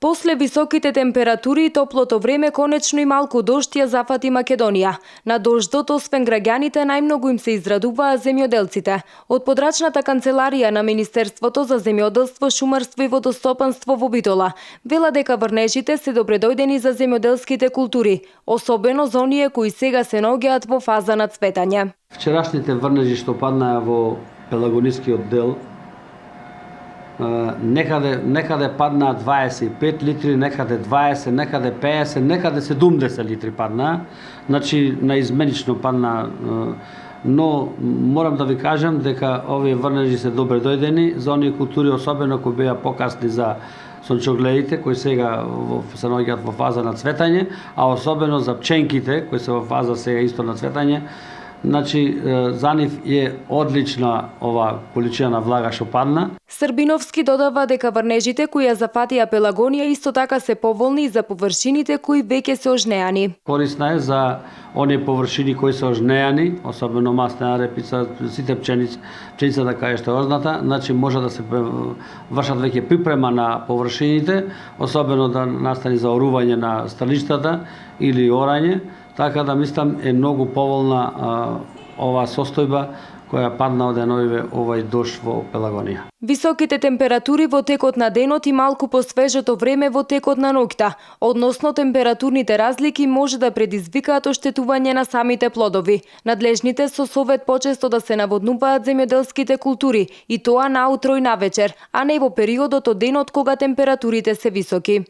После високите температури и топлото време, конечно и малку дожд ја зафати Македонија. На дождот, освен граѓаните, најмногу им се израдуваа земјоделците. Од подрачната канцеларија на Министерството за земјоделство, шумарство и водостопанство во Битола вела дека врнежите се добредојдени за земјоделските култури, особено за оние кои сега се наоѓаат во фаза на цветање. Вчерашните врнежи што паднаа во пелагонискиот дел, некаде паднаа 25 литри, некаде 20, некаде 50, некаде 70 литри паднаа. Значи наизменично паднаа, но морам да ви кажам дека овие врнежи се добре дојдени за оние култури, особено кои беа покасни за сончогледите, кои сега се наоѓаат во фаза на цветање, а особено за пченките, кои се во фаза сега исто на цветање. Значи, за нив е одлична ова количина на влага што падна. Србиновски додава дека врнежите кои ја зафатија Пелагонија исто така се поволни и за површините кои веќе се ожнеани. Корисна е за оние површини кои се ожнеани, особено маслена репица, сите пченицата кај што е озната, значи може да се вршат веќе припрема на површините, особено да настани за орување на стрелиштата или орање. Така да мислам е многу поволна оваа состојба која падна од овај дожд во Пелагонија. Високите температури во текот на денот и малку посвежето време во текот на ноќта, односно температурните разлики може да предизвикаат оштетување на самите плодови. Надлежните со совет почесто да се наводнуваат земјоделските култури и тоа наутро и навечер, а не во периодот од денот кога температурите се високи.